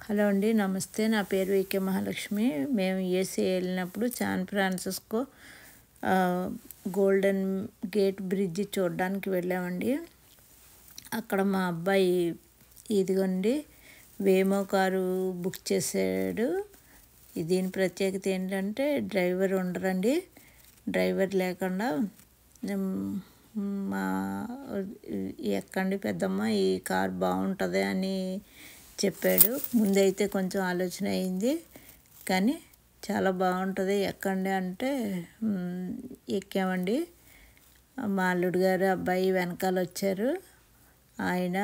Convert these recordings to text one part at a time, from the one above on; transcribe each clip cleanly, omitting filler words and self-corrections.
Hello అండి, నమస్తే. నా పేరు వికే మహాలక్ష్మి. మేము యూఎస్ఏ వెళ్ళినప్పుడు San Francisco golden gate bridge చూడడానికి వెళ్ళామండి. అక్కడ మా అబ్బాయి ఇదిగోండి వేమో కారు బుక్ చేసాడు. దీని ప్రత్యేకత ఏంటంటే డ్రైవర్ ఉండరండి. డ్రైవర్ లేకుండా మా ఎక్కండి పెద్దమ్మ, ఈ కార్ బాగుంటుంది అని చెప్పాడు. ముందైతే కొంచెం ఆలోచన అయింది, కానీ చాలా బాగుంటుంది ఎక్కండి అంటే ఎక్కామండి. మా అల్లుడు గారు అబ్బాయి వెనకాల వచ్చారు. ఆయన,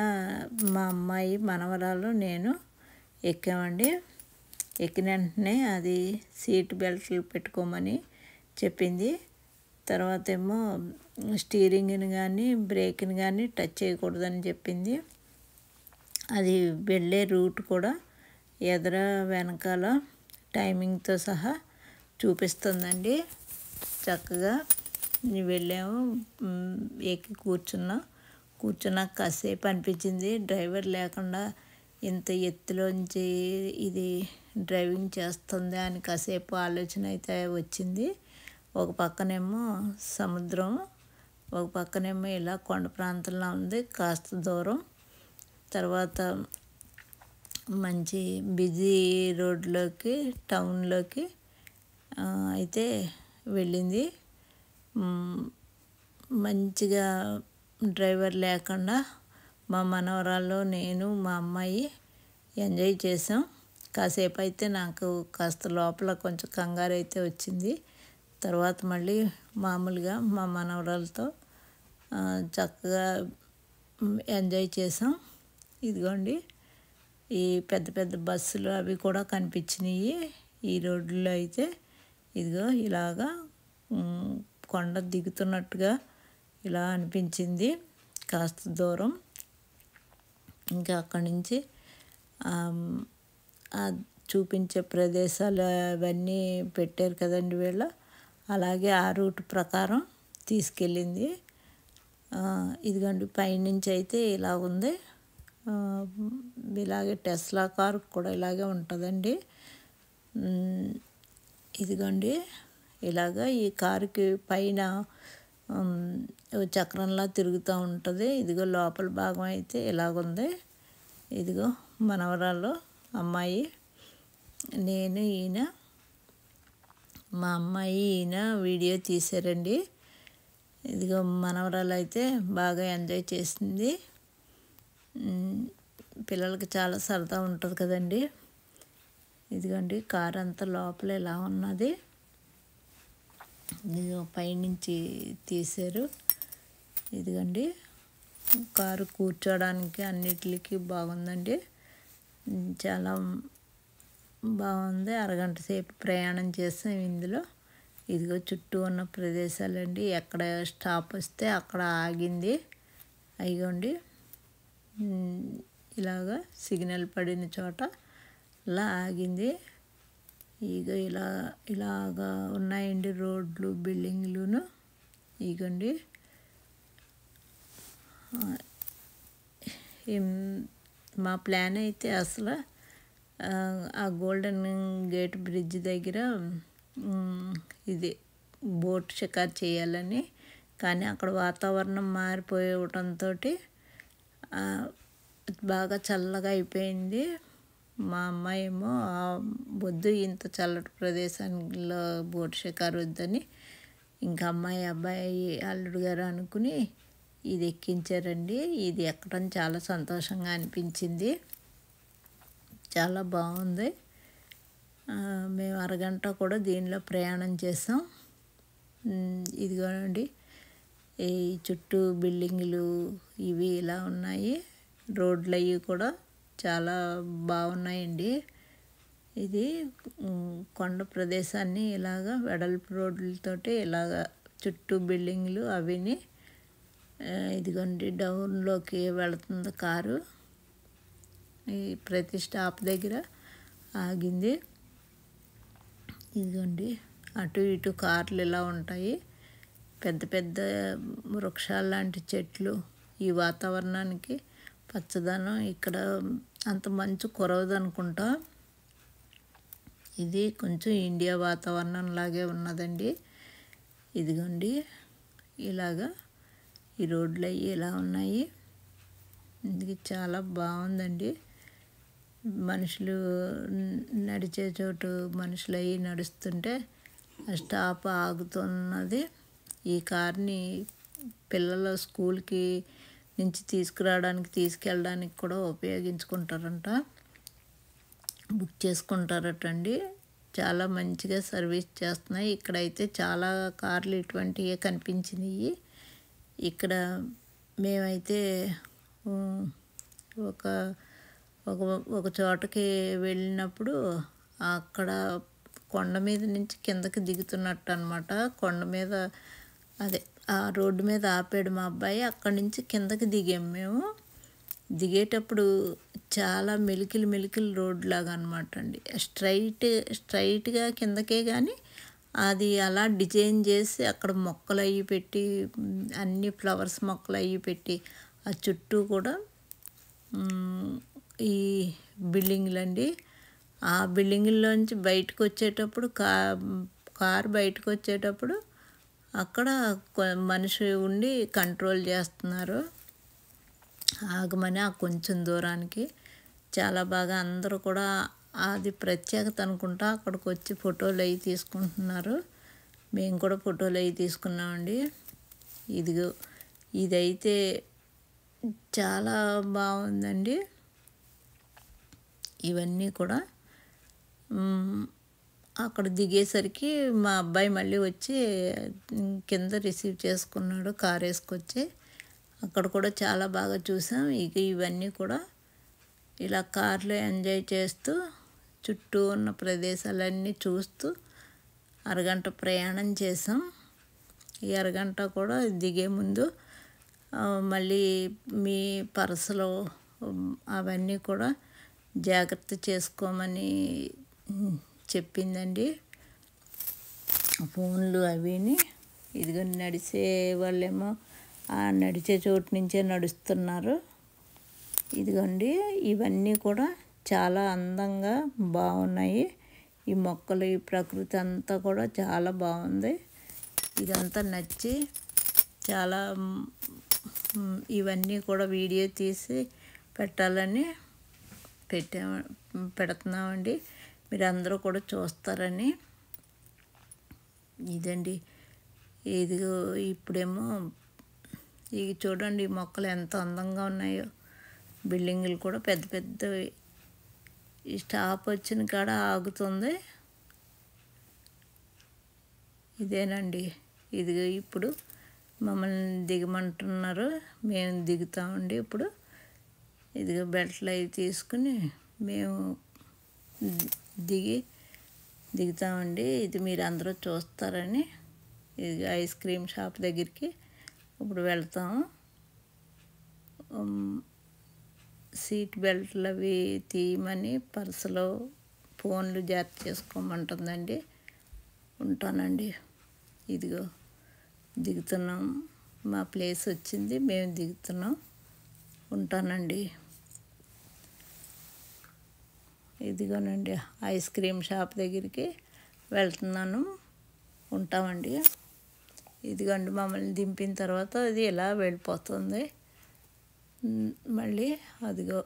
మా అమ్మాయి, మనవరాలు, నేను ఎక్కామండి. ఎక్కిన వెంటనే అది సీట్ బెల్ట్లు పెట్టుకోమని చెప్పింది. తర్వాత ఏమో స్టీరింగ్ని కానీ బ్రేక్ని కానీ టచ్ చేయకూడదని చెప్పింది. అది వెళ్ళే రూట్ కూడా ఎదర వెనకాల టైమింగ్తో సహా చూపిస్తుందండి. చక్కగా వెళ్ళాము, ఎక్కి కూర్చున్నాక కాసేపు అనిపించింది డ్రైవర్ లేకుండా ఇంత ఎత్తులోంచి ఇది డ్రైవింగ్ చేస్తుంది అని కాసేపు ఆలోచన అయితే వచ్చింది. ఒక పక్కనేమో సముద్రం, ఒక పక్కనేమో ఇలా కొండ ప్రాంతంలో ఉంది. కాస్త దూరం తర్వాత మంచి బిజీ రోడ్లోకి, టౌన్లోకి అయితే వెళ్ళింది. మంచిగా డ్రైవర్ లేకుండా మా మనవరాలు, నేను, మా అమ్మాయి ఎంజాయ్ చేసాం. కాసేపు అయితే నాకు కాస్త లోపల కొంచెం కంగారు అయితే వచ్చింది. తర్వాత మళ్ళీ మామూలుగా మా మనవరాలతో చక్కగా ఎంజాయ్ చేసాం. ఇదిగోండి ఈ పెద్ద పెద్ద బస్సులు అవి కూడా కనిపించినాయి ఈ రోడ్లో అయితే. ఇదిగో ఇలాగా కొండ దిగుతున్నట్టుగా ఇలా అనిపించింది కాస్త దూరం. ఇంకా అక్కడి నుంచి చూపించే ప్రదేశాలు అవన్నీ పెట్టారు కదండి వీళ్ళు, అలాగే ఆ రూట్ ప్రకారం తీసుకెళ్ళింది. ఇదిగోండి పైనుంచి అయితే ఇలా ఉంది. ఇలాగే టెస్లా కారు కూడా ఇలాగే ఉంటుందండి. ఇదిగోండి ఇలాగా ఈ కారుకి పైన చక్రంలా తిరుగుతూ ఉంటుంది. ఇదిగో లోపల భాగం అయితే ఇలాగుంది. ఇదిగో మనవరాలు, అమ్మాయి, నేను, ఈయన, మా అమ్మాయి, ఈయన వీడియో తీశారండి. ఇదిగో మనవరాలు అయితే బాగా ఎంజాయ్ చేసింది. పిల్లలకి చాలా సరదా ఉంటుంది కదండి. ఇదిగోండి కారు అంతా లోపల ఇలా ఉన్నది. ఇదిగో పైనుంచి తీశారు. ఇదిగోండి కారు కూర్చోడానికి అన్నిటికీ బాగుందండి. చాలా బాగుంది. అరగంట సేపు ప్రయాణం చేసాం ఇందులో. ఇదిగో చుట్టూ ఉన్న ప్రదేశాలండి. ఎక్కడ స్టాప్ వస్తే అక్కడ ఆగింది. అయిగోండి ఇలాగా సిగ్నల్ పడిన చోట ఇలా ఆగింది. ఇగో ఇలాగా ఉన్నాయండి రోడ్లు, బిల్డింగ్లును. ఇగోండి మా ప్లాన్ అయితే అసలు ఆ గోల్డెన్ గేట్ బ్రిడ్జ్ దగ్గర ఇది బోట్ షికారు చేయాలని, కానీ అక్కడ వాతావరణం మారిపోవటంతో బాగా చల్లగా అయిపోయింది. మా అమ్మాయి ఏమో వద్దు, ఇంత చల్లటి ప్రదేశంలో బోట్ షికారు వద్దని ఇంకా అమ్మాయి, అబ్బాయి, అల్లుడు గారు అనుకుని ఇది ఎక్కించారండి. ఇది ఎక్కడం చాలా సంతోషంగా అనిపించింది. చాలా బాగుంది. మేము అరగంట కూడా దీనిలో ప్రయాణం చేసాం. ఇదిగోనండి ఈ చుట్టూ బిల్డింగులు ఇవి ఇలా ఉన్నాయి. రోడ్లు అవి కూడా చాలా బాగున్నాయండి. ఇది కొండ ప్రదేశాన్ని ఇలాగా వెడల్పు రోడ్లతోటి ఇలాగ చుట్టూ బిల్డింగ్లు అవిని. ఇదిగోండి డౌన్లోకి వెళుతుంది కారు. ఈ ప్రతి స్టాప్ దగ్గర ఆగింది. ఇదిగోండి అటు ఇటు కార్లు ఇలా ఉంటాయి. పెద్ద పెద్ద వృక్షాలు లాంటి చెట్లు ఈ వాతావరణానికి పచ్చదనం ఇక్కడ అంత మంచు కురవదు అనుకుంటా. ఇది కొంచెం ఇండియా వాతావరణం లాగే ఉన్నదండి. ఇదిగోండి ఇలాగా ఈ రోడ్లు అవి ఇలా ఉన్నాయి. ఇది చాలా బాగుందండి. మనుషులు నడిచే చోటు మనుషులు అవి నడుస్తుంటే స్టాప్ ఆగుతున్నది. ఈ కార్ని పిల్లల స్కూల్కి నుంచి తీసుకురావడానికి తీసుకెళ్ళడానికి కూడా ఉపయోగించుకుంటారంట, బుక్ చేసుకుంటారటండి. చాలా మంచిగా సర్వీస్ చేస్తున్నాయి. ఇక్కడైతే చాలా కార్లు ఇటువంటివే కనిపించినాయి. ఇక్కడ మేమైతే ఒక ఒక ఒక చోటకి వెళ్ళినప్పుడు అక్కడ కొండ మీద నుంచి కిందకి దిగుతున్నట్టు అనమాట. కొండ మీద అదే ఆ రోడ్డు మీద ఆపాడు మా అబ్బాయి. అక్కడి నుంచి కిందకి దిగాము మేము. దిగేటప్పుడు చాలా మెలికలు రోడ్ లాగా అనమాట అండి. స్ట్రైట్గా కిందకే, కానీ అది అలా డిజైన్ చేసి అక్కడ మొక్కలు అవి పెట్టి, అన్ని ఫ్లవర్స్ మొక్కలు అవి పెట్టి, ఆ చుట్టూ కూడా ఈ బిల్డింగ్లండి. ఆ బిల్డింగుల్లోంచి బయటకు వచ్చేటప్పుడు కారు బయటకు వచ్చేటప్పుడు అక్కడ మనిషి ఉండి కంట్రోల్ చేస్తున్నారు, ఆగమని. ఆ కొంచెం దూరానికి చాలా బాగా అందరూ కూడా అది ప్రత్యేకత అనుకుంటా. అక్కడికి వచ్చి ఫోటోలు అవి తీసుకుంటున్నారు. మేము కూడా ఫోటోలు అవి తీసుకున్నామండి. ఇదిగో ఇదైతే చాలా బాగుందండి. ఇవన్నీ కూడా అక్కడ దిగేసరికి మా అబ్బాయి మళ్ళీ వచ్చి కింద రిసీవ్ చేసుకున్నాడు కారు వేసుకొచ్చి. అక్కడ కూడా చాలా బాగా చూసాం. ఇక ఇవన్నీ కూడా ఇలా కార్లో ఎంజాయ్ చేస్తూ చుట్టూ ఉన్న ప్రదేశాలన్నీ చూస్తూ అరగంట ప్రయాణం చేసాం. ఈ అరగంట కూడా దిగే ముందు మళ్ళీ మీ పర్సులో అవన్నీ కూడా జాగ్రత్త చేసుకోమని చెప్పిందండి, ఫోన్లు అవిని. ఇదిగో నడిచే వాళ్ళేమో ఆ నడిచే చోటు నుంచే నడుస్తున్నారు. ఇదిగోండి ఇవన్నీ కూడా చాలా అందంగా బాగున్నాయి. ఈ మొక్కలు, ఈ ప్రకృతి అంతా కూడా చాలా బాగుంది. ఇదంతా నచ్చి చాలా ఇవన్నీ కూడా వీడియో తీసి పెట్టాలని పెడుతున్నామండి. మీరు అందరూ కూడా చూస్తారని. ఇదండి ఇదిగో ఇప్పుడేమో ఇవి చూడండి, ఈ మొక్కలు ఎంత అందంగా ఉన్నాయో. బిల్డింగులు కూడా పెద్ద పెద్దవి. ఈ స్టాప్ వచ్చిన కాడ ఆగుతుంది. ఇదేనండి. ఇదిగో ఇప్పుడు మమ్మల్ని దిగమంటున్నారు, మేము దిగుతామండి ఇప్పుడు. ఇదిగో బెల్ట్లు అవి తీసుకుని మేము దిగుతామండి. ఇది మీరు అందరూ చూస్తారని. ఇది ఐస్ క్రీమ్ షాప్ దగ్గరికి ఇప్పుడు వెళ్తాము. సీట్ బెల్ట్లు అవి తీయమని పర్సులో ఫోన్లు జాగ్రత్త చేసుకోమంటుందండి. ఉంటానండి. ఇదిగో దిగుతున్నాం. మా ప్లేస్ వచ్చింది, మేము దిగుతున్నాం. ఉంటానండి. ఇదిగోనండి ఐస్ క్రీమ్ షాప్ దగ్గరికి వెళ్తున్నాను. ఉంటామండి. ఇదిగోండి మమ్మల్ని దింపిన తర్వాత అది ఇలా వెళ్ళిపోతుంది మళ్ళీ. అదిగో